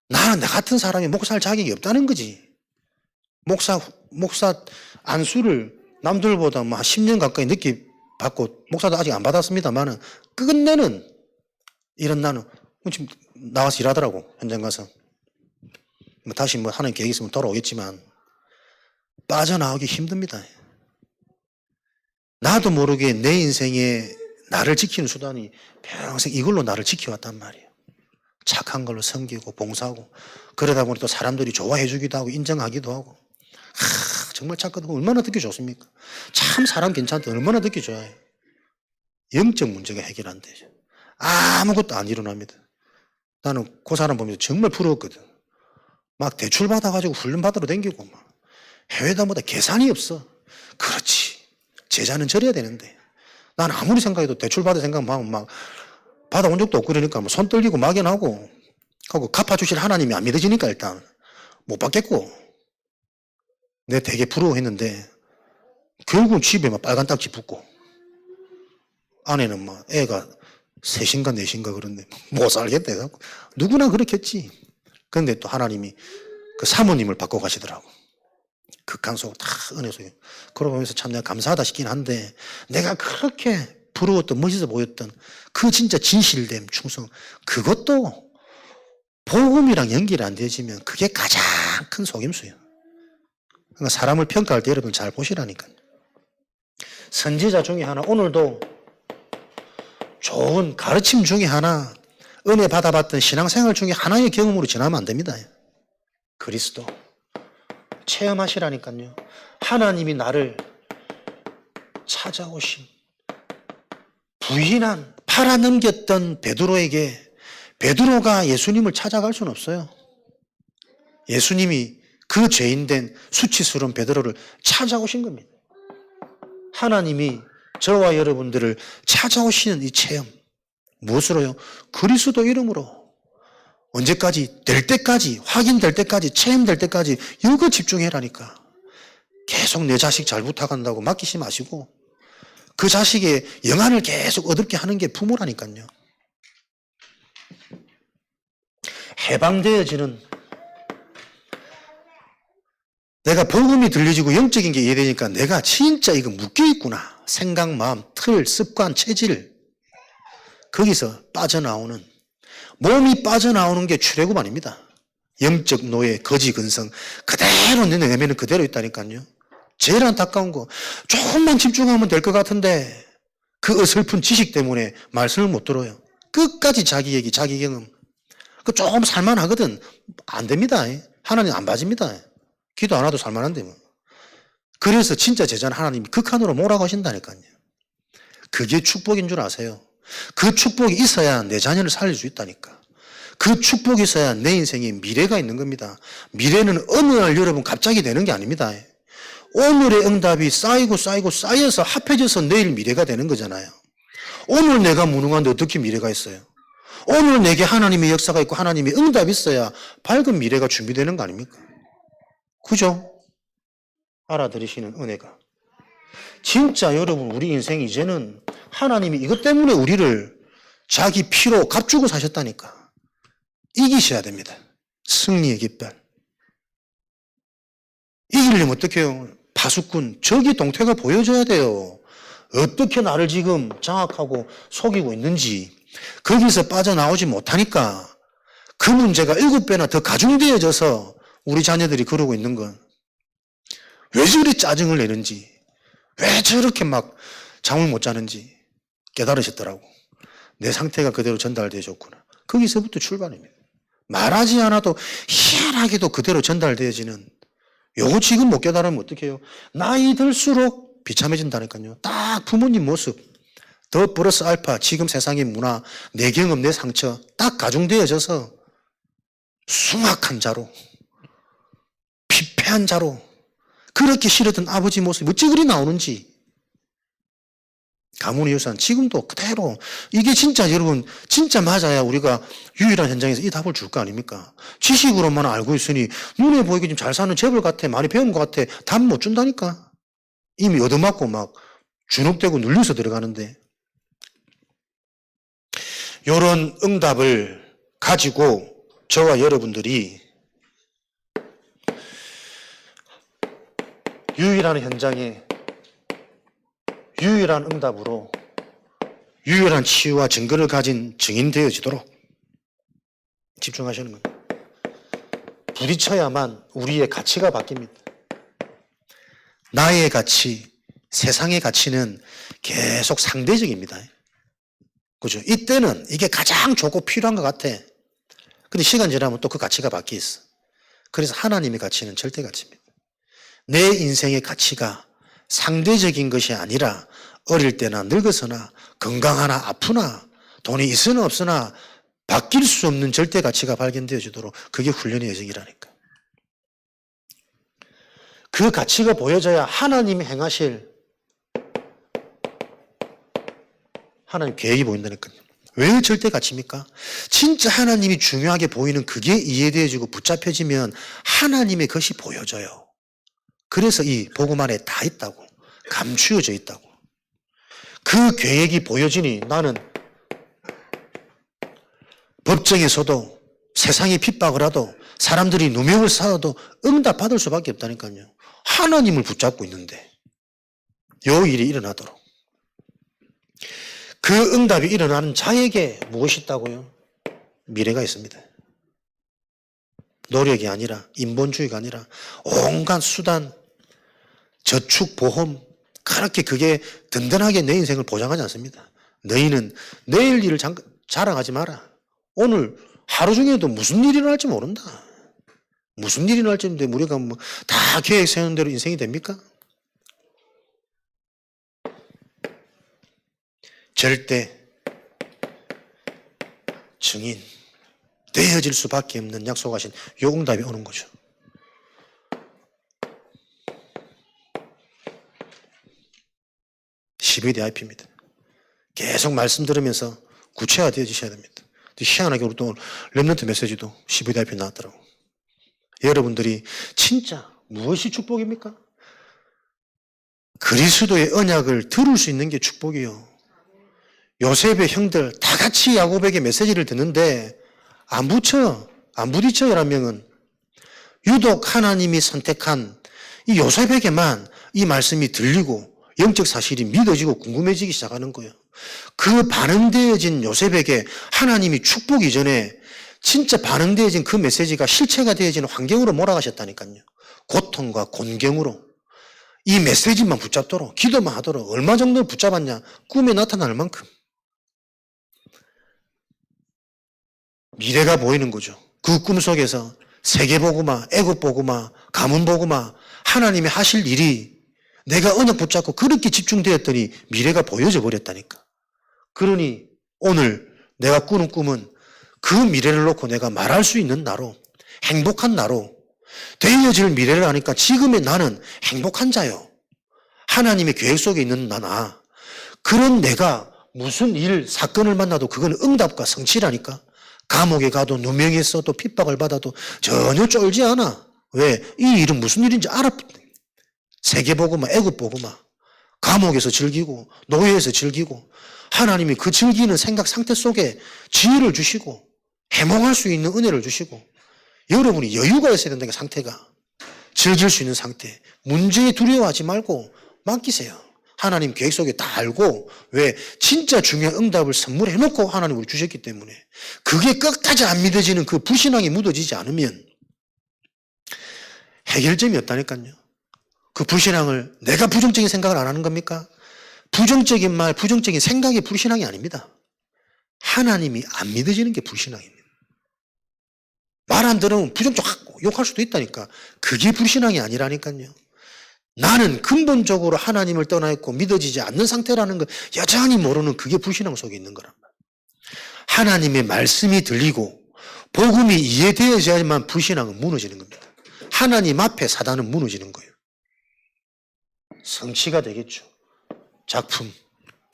나는 나 같은 사람이 목사할 자격이 없다는 거지. 목사 안수를 남들보다 막 10년 가까이 늦게 받고 목사도 아직 안 받았습니다만은 끝내는 이런 나는 지금 나와서 일하더라고 현장 가서 다시 뭐 하는 계획이 있으면 돌아오겠지만 빠져나오기 힘듭니다. 나도 모르게 내 인생에 나를 지키는 수단이 평생 이걸로 나를 지켜왔단 말이에요. 착한 걸로 섬기고 봉사하고 그러다 보니 또 사람들이 좋아해 주기도 하고 인정하기도 하고 정말 착하고 얼마나 듣기 좋습니까? 참 사람 괜찮다 얼마나 듣기 좋아요. 영적 문제가 해결 안 되죠. 아무것도 안 일어납니다. 나는 그 사람 보면서 정말 부러웠거든. 막 대출 받아가지고 훈련 받으러 다니고 막 해외다 뭐다 계산이 없어. 그렇지. 제자는 저래야 되는데 나는 아무리 생각해도 대출 받을 생각만 막 받아온 적도 없고 그러니까 뭐 손 떨리고 막연하고 하고 갚아주실 하나님이 안 믿어지니까 일단 못 받겠고 내가 되게 부러워했는데 결국은 집에 막 빨간 딱지 붙고 아내는 막 애가 셋인가 넷인가 그런데 못 살겠대. 누구나 그렇겠지. 그런데 또 하나님이 그 사모님을 바꿔 가시더라고. 극한 속으로 다 은혜 속에. 그러고 보면서 참 내가 감사하다 싶긴 한데 내가 그렇게 부러웠던 멋있어 보였던 그 진짜 진실됨 충성 그것도 복음이랑 연결이 안 되어지면 그게 가장 큰 속임수예요. 그러니까 사람을 평가할 때 여러분 잘 보시라니까요. 선지자 중에 하나 오늘도 좋은 가르침 중에 하나 은혜 받아봤던 신앙생활 중에 하나의 경험으로 지나면 안 됩니다. 그리스도 체험하시라니까요. 하나님이 나를 찾아오신 부인한 팔아넘겼던 베드로에게 베드로가 예수님을 찾아갈 수는 없어요. 예수님이 그 죄인된 수치스러운 베드로를 찾아오신 겁니다. 하나님이 저와 여러분들을 찾아오시는 이 체험 무엇으로요? 그리스도 이름으로 언제까지? 될 때까지 확인될 때까지 체험될 때까지 이거 집중해라니까. 계속 내 자식 잘 부탁한다고 맡기지 마시고 그 자식의 영안을 계속 얻게 하는 게 부모라니까요. 해방되어지는 내가 복음이 들려지고 영적인 게 이해되니까 내가 진짜 이거 묶여있구나. 생각, 마음, 틀, 습관, 체질 거기서 빠져나오는 몸이 빠져나오는 게 출애굽 아닙니다. 영적 노예, 거지 근성 그대로 내 내면은 그대로 있다니까요. 제일 안타까운 거 조금만 집중하면 될 것 같은데 그 어설픈 지식 때문에 말씀을 못 들어요. 끝까지 자기 얘기, 자기 경험 그 조금 살만하거든. 안 됩니다. 하나님 안 봐집니다. 기도 안 해도 살만한데 뭐. 그래서 진짜 제자는 하나님이 극한으로 몰아가신다니까요. 그게 축복인 줄 아세요? 그 축복이 있어야 내 자녀를 살릴 수 있다니까. 그 축복이 있어야 내 인생에 미래가 있는 겁니다. 미래는 어느 날 여러분 갑자기 되는 게 아닙니다. 오늘의 응답이 쌓이고 쌓여서 합해져서 내일 미래가 되는 거잖아요. 오늘 내가 무능한데 어떻게 미래가 있어요? 오늘 내게 하나님의 역사가 있고 하나님의 응답이 있어야 밝은 미래가 준비되는 거 아닙니까? 그죠? 알아들으시는 은혜가. 진짜 여러분 우리 인생 이제는 하나님이 이것 때문에 우리를 자기 피로 값주고 사셨다니까. 이기셔야 됩니다. 승리의 깃발. 이기려면 어떻게 해요? 파수꾼, 적이 동태가 보여줘야 돼요. 어떻게 나를 지금 장악하고 속이고 있는지 거기서 빠져나오지 못하니까 그 문제가 7배나 더 가중되어져서 우리 자녀들이 그러고 있는 건 왜 저리 짜증을 내는지 왜 저렇게 막 잠을 못 자는지 깨달으셨더라고. 내 상태가 그대로 전달되어졌구나. 거기서부터 출발입니다. 말하지 않아도 희한하게도 그대로 전달되어지는 요거 지금 못 깨달으면 어떻게 해요? 나이 들수록 비참해진다니까요. 딱 부모님 모습 더 플러스 알파 지금 세상의 문화 내 경험 내 상처 딱 가중되어져서 숭악한 자로 패한 자로 그렇게 싫었던 아버지 모습이 어찌 그리 나오는지. 가문의 유산 지금도 그대로 이게 진짜 여러분 진짜 맞아야 우리가 유일한 현장에서 이 답을 줄 거 아닙니까? 지식으로만 알고 있으니 눈에 보이게 좀 잘 사는 재벌 같아 많이 배운 것 같아 답 못 준다니까. 이미 얻어맞고 막 주눅되고 눌려서 들어가는데 이런 응답을 가지고 저와 여러분들이 유일한 현장에 유일한 응답으로 유일한 치유와 증거를 가진 증인 되어지도록 집중하시는 겁니다. 부딪혀야만 우리의 가치가 바뀝니다. 나의 가치, 세상의 가치는 계속 상대적입니다. 그죠? 이때는 이게 가장 좋고 필요한 것 같아. 근데 시간 지나면 또 그 가치가 바뀌어 있어. 그래서 하나님의 가치는 절대 가치입니다. 내 인생의 가치가 상대적인 것이 아니라 어릴 때나 늙어서나 건강하나 아프나 돈이 있으나 없으나 바뀔 수 없는 절대 가치가 발견되어지도록 그게 훈련의 여정이라니까. 그 가치가 보여져야 하나님이 행하실 하나님 계획이 보인다니까요. 왜 절대 가치입니까? 진짜 하나님이 중요하게 보이는 그게 이해되어지고 붙잡혀지면 하나님의 것이 보여져요. 그래서 이 복음 안에 다 있다고. 감추어져 있다고. 그 계획이 보여지니 나는 법정에서도 세상이 핍박을 하도 사람들이 누명을 쌓아도 응답받을 수밖에 없다니까요. 하나님을 붙잡고 있는데 요 일이 일어나도록. 그 응답이 일어나는 자에게 무엇이 있다고요? 미래가 있습니다. 노력이 아니라 인본주의가 아니라 온갖 수단, 저축, 보험 그렇게 그게 든든하게 내 인생을 보장하지 않습니다. 너희는 내일 일을 자랑하지 마라. 오늘 하루 중에도 무슨 일이 일어날지 모른다. 무슨 일이 일어날지 모르는데 우리가 뭐 다 계획 세우는 대로 인생이 됩니까? 절대 증인 되어질 수밖에 없는 약속하신 요 응답이 오는 거죠. CVDIP입니다. 계속 말씀 들으면서 구체화되어지셔야 됩니다. 희한하게 우리 또 렘넌트 메시지도 CVDIP 나왔더라고. 여러분들이 진짜 무엇이 축복입니까? 그리스도의 언약을 들을 수 있는 게 축복이요. 요셉의 형들 다 같이 야곱에게 메시지를 듣는데 안 부딪혀 11명은. 유독 하나님이 선택한 이 요셉에게만 이 말씀이 들리고 영적 사실이 믿어지고 궁금해지기 시작하는 거예요. 그 반응되어진 요셉에게 하나님이 축복 이전에 진짜 반응되어진 그 메시지가 실체가 되어지는 환경으로 몰아가셨다니까요. 고통과 곤경으로. 이 메시지만 붙잡도록 기도만 하도록 얼마 정도 붙잡았냐? 꿈에 나타날 만큼. 미래가 보이는 거죠. 그 꿈속에서 세계복음화, 애국복음화, 가문복음화 하나님이 하실 일이 내가 언약 붙잡고 그렇게 집중되었더니 미래가 보여져 버렸다니까. 그러니 오늘 내가 꾸는 꿈은 그 미래를 놓고 내가 말할 수 있는 나로, 행복한 나로 되어질 미래를 아니까 지금의 나는 행복한 자요. 하나님의 계획 속에 있는 나나. 그런 내가 무슨 일, 사건을 만나도 그건 응답과 성취라니까. 감옥에 가도 누명에 써도 핍박을 받아도 전혀 쫄지 않아. 왜? 이 일은 무슨 일인지 알았거든. 세계복음화, 애국복음화. 감옥에서 즐기고 노예에서 즐기고 하나님이 그 즐기는 생각 상태 속에 지혜를 주시고 해몽할 수 있는 은혜를 주시고 여러분이 여유가 있어야 된다는 상태가. 즐길 수 있는 상태. 문제에 두려워하지 말고 맡기세요. 하나님 계획 속에 다 알고. 왜? 진짜 중요한 응답을 선물해 놓고 하나님 우리 주셨기 때문에. 그게 끝까지 안 믿어지는 그 불신앙이 묻어지지 않으면 해결점이 없다니까요. 그 불신앙을 내가 부정적인 생각을 안 하는 겁니까? 부정적인 말, 부정적인 생각이 불신앙이 아닙니다. 하나님이 안 믿어지는 게 불신앙입니다. 말 안 들으면 부정적 욕할 수도 있다니까. 그게 불신앙이 아니라니까요. 나는 근본적으로 하나님을 떠나 있고 믿어지지 않는 상태라는 걸 여전히 모르는 그게 불신앙 속에 있는 거란 말이에요. 하나님의 말씀이 들리고 복음이 이해되어야지만 불신앙은 무너지는 겁니다. 하나님 앞에 사단은 무너지는 거예요. 성취가 되겠죠. 작품,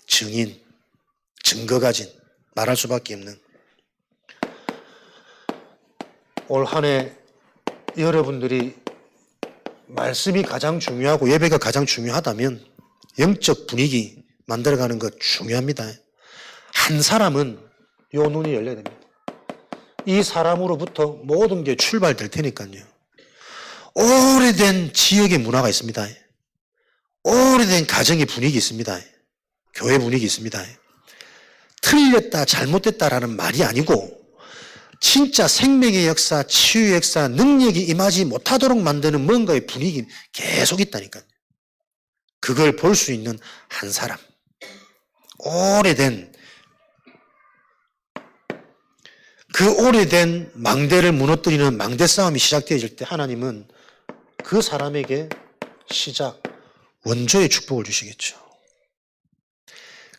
증인, 증거 가진 말할 수밖에 없는. 올 한 해 여러분들이 말씀이 가장 중요하고 예배가 가장 중요하다면 영적 분위기 만들어가는 것 중요합니다. 한 사람은 요 눈이 열려야 됩니다. 이 사람으로부터 모든 게 출발될 테니까요. 오래된 지역의 문화가 있습니다. 오래된 가정의 분위기 있습니다. 교회 분위기 있습니다. 틀렸다 잘못됐다라는 말이 아니고 진짜 생명의 역사, 치유의 역사, 능력이 임하지 못하도록 만드는 뭔가의 분위기 계속 있다니까요. 그걸 볼 수 있는 한 사람. 그 오래된 망대를 무너뜨리는 망대 싸움이 시작되어질 때 하나님은 그 사람에게 원조의 축복을 주시겠죠.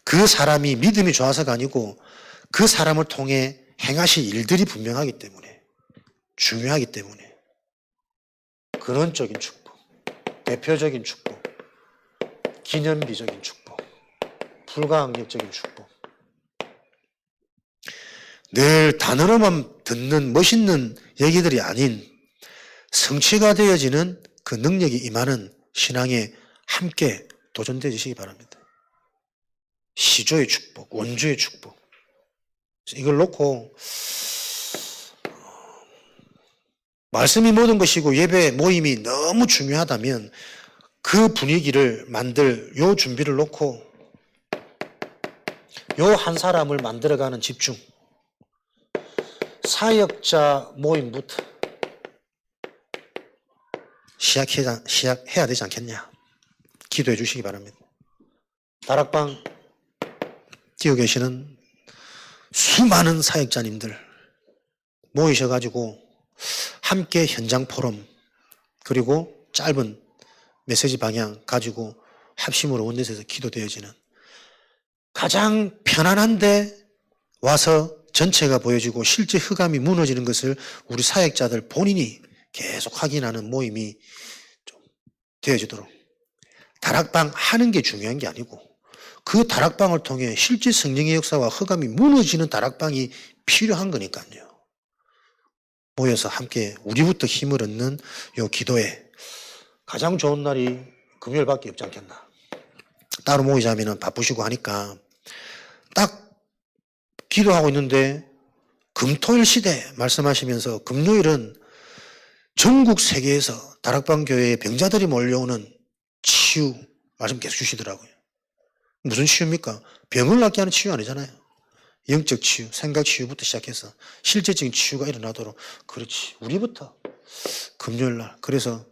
그 사람이 믿음이 좋아서가 아니고 그 사람을 통해 행하실 일들이 분명하기 때문에, 중요하기 때문에 근원적인 축복, 대표적인 축복, 기념비적인 축복, 불가항력적인 축복, 늘 단어로만 듣는 멋있는 얘기들이 아닌 성취가 되어지는 그 능력이 임하는 신앙에 함께 도전되시기 바랍니다. 시조의 축복, 원조의 축복. 이걸 놓고 말씀이 모든 것이고 예배 모임이 너무 중요하다면 그 분위기를 만들 요 준비를 놓고 요 한 사람을 만들어가는 집중. 사역자 모임부터 시작해야 되지 않겠냐. 기도해 주시기 바랍니다. 다락방 뛰어 계시는 수많은 사역자님들 모이셔가지고 함께 현장 포럼 그리고 짧은 메시지 방향 가지고 합심으로 원내에서 기도되어지는 가장 편안한데 와서 전체가 보여지고 실제 흑암이 무너지는 것을 우리 사역자들 본인이 계속 확인하는 모임이 좀 되어지도록. 다락방 하는 게 중요한 게 아니고 그 다락방을 통해 실제 성령의 역사와 흑암이 무너지는 다락방이 필요한 거니까요. 모여서 함께 우리부터 힘을 얻는 요 기도에 가장 좋은 날이 금요일밖에 없지 않겠나. 따로 모이자면 바쁘시고 하니까 딱 기도하고 있는데 금토일 시대 말씀하시면서 금요일은 전국 세계에서 다락방 교회에 병자들이 몰려오는 치유 말씀 계속 주시더라고요. 무슨 치유입니까? 병을 낫게 하는 치유 아니잖아요. 영적 치유, 생각 치유부터 시작해서 실제적인 치유가 일어나도록. 그렇지. 우리부터 금요일 날. 그래서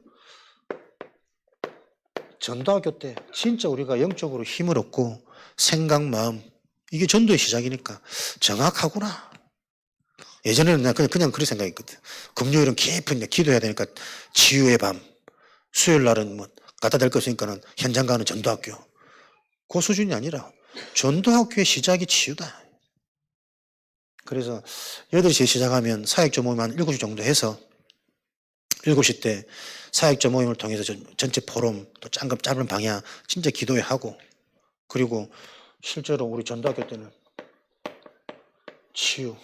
전도학교 때 진짜 우리가 영적으로 힘을 얻고 생각, 마음 이게 전도의 시작이니까 정확하구나. 예전에는 나 그냥 그런 생각했거든. 금요일은 깊은 기도해야 되니까 치유의 밤. 수요일 날은 뭐 갖다 댈 거 없으니까는 현장 가는 전도학교. 그 수준이 아니라 전도학교의 시작이 치유다. 그래서 8시에 시작하면 사역자 모임 한 7시 정도 해서 7시 때 사역자 모임을 통해서 전체 포럼 또 짧은 방향 진짜 기도회 하고 그리고 실제로 우리 전도학교 때는 치유,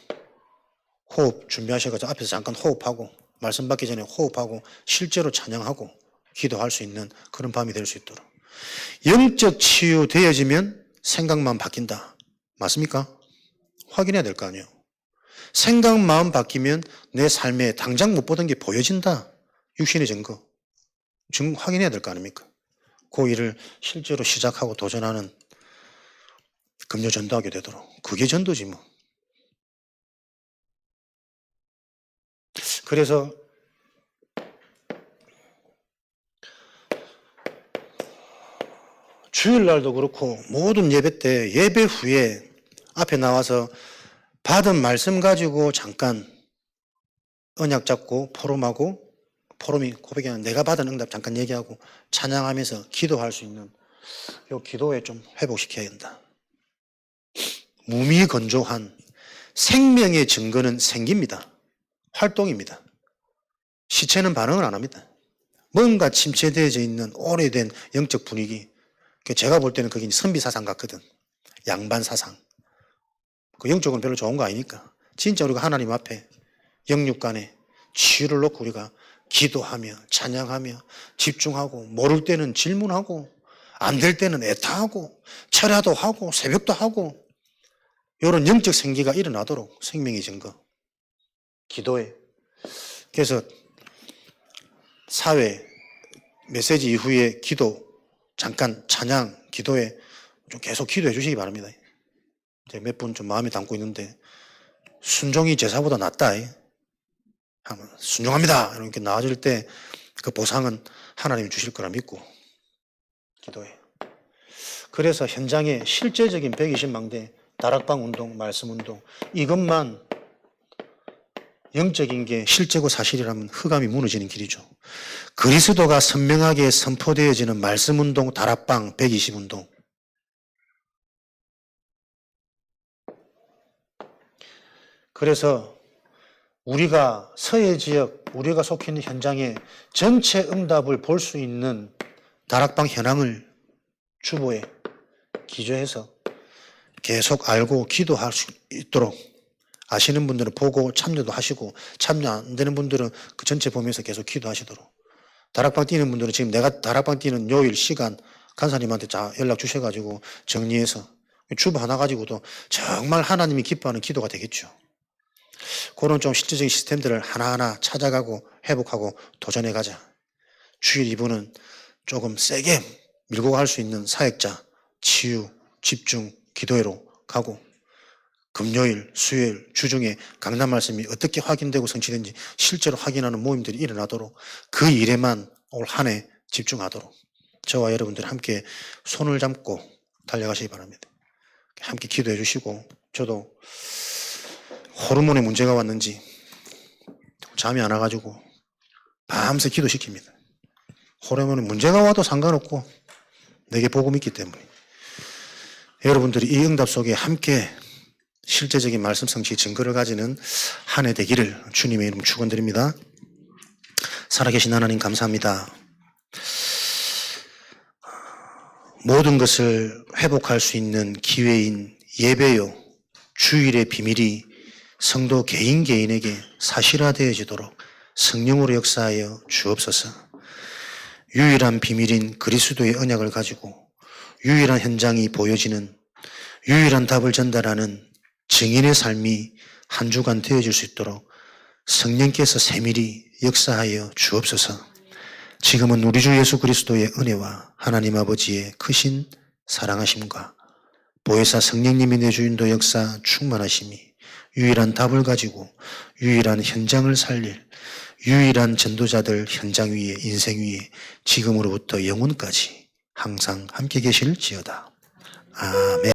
호흡 준비하셔가지고 앞에서 잠깐 호흡하고 말씀 받기 전에 호흡하고 실제로 찬양하고 기도할 수 있는 그런 밤이 될 수 있도록. 영적 치유 되어지면 생각만 바뀐다. 맞습니까? 확인해야 될 거 아니에요. 생각, 마음 바뀌면 내 삶에 당장 못 보던 게 보여진다. 육신의 증거. 확인해야 될 거 아닙니까? 그 일을 실제로 시작하고 도전하는 금요 전도하게 되도록. 그게 전도지 뭐. 그래서 주일날도 그렇고 모든 예배 때 예배 후에 앞에 나와서 받은 말씀 가지고 잠깐 언약 잡고 포럼이 고백이 아니라 내가 받은 응답 잠깐 얘기하고 찬양하면서 기도할 수 있는 이 기도에 좀 회복시켜야 된다. 무미건조한 생명의 증거는 생깁니다. 활동입니다. 시체는 반응을 안 합니다. 뭔가 침체되어져 있는 오래된 영적 분위기. 제가 볼 때는 그게 선비 사상 같거든. 양반 사상. 그 영적은 별로 좋은 거 아니니까. 진짜 우리가 하나님 앞에 영육간에 치유를 놓고 우리가 기도하며 찬양하며 집중하고 모를 때는 질문하고 안 될 때는 애타하고 철야도 하고 새벽도 하고 이런 영적 생기가 일어나도록 생명의 증거 기도해. 그래서 사회 메시지 이후에 기도 잠깐 찬양 기도에 좀 계속 기도해 주시기 바랍니다. 몇 분 좀 마음에 담고 있는데 순종이 제사보다 낫다 하면 순종합니다 이렇게 나아질 때 그 보상은 하나님이 주실 거라 믿고 기도해. 그래서 현장에 실제적인 120망대 다락방 운동, 말씀 운동 이것만 영적인 게 실제고 사실이라면 흑암이 무너지는 길이죠. 그리스도가 선명하게 선포되어지는 말씀 운동, 다락방, 120 운동. 그래서 우리가 서해 지역, 우리가 속해 있는 현장에 전체 응답을 볼 수 있는 다락방 현황을 주보에 기조해서 계속 알고 기도할 수 있도록 아시는 분들은 보고 참여도 하시고 참여 안 되는 분들은 그 전체 보면서 계속 기도하시도록. 다락방 뛰는 분들은 지금 내가 다락방 뛰는 요일 시간 간사님한테 연락 주셔가지고 정리해서 주보 하나 가지고도 정말 하나님이 기뻐하는 기도가 되겠죠. 그런 좀 실질적인 시스템들을 하나하나 찾아가고 회복하고 도전해가자. 주일 2부는 조금 세게 밀고 갈 수 있는 사역자, 치유, 집중, 기도회로 가고 금요일, 수요일, 주중에 강단 말씀이 어떻게 확인되고 성취된지 실제로 확인하는 모임들이 일어나도록 그 일에만 올 한 해 집중하도록 저와 여러분들 함께 손을 잡고 달려가시기 바랍니다. 함께 기도해 주시고 저도 호르몬에 문제가 왔는지 잠이 안 와가지고 밤새 기도시킵니다. 호르몬에 문제가 와도 상관없고 내게 복음이 있기 때문에 여러분들이 이 응답 속에 함께 실제적인 말씀 성취 증거를 가지는 한 해 되기를 주님의 이름 축원드립니다. 살아계신 하나님 감사합니다. 모든 것을 회복할 수 있는 기회인 예배요 주일의 비밀이 성도 개인 개인에게 사실화되어지도록 성령으로 역사하여 주옵소서. 유일한 비밀인 그리스도의 언약을 가지고 유일한 현장이 보여지는 유일한 답을 전달하는 증인의 삶이 한 주간 되어질 수 있도록 성령께서 세밀히 역사하여 주옵소서. 지금은 우리 주 예수 그리스도의 은혜와 하나님 아버지의 크신 사랑하심과 보혜사 성령님의 내주인도 역사 충만하심이 유일한 답을 가지고 유일한 현장을 살릴 유일한 전도자들 현장 위에 인생 위에 지금으로부터 영원까지 항상 함께 계실지어다. 아멘.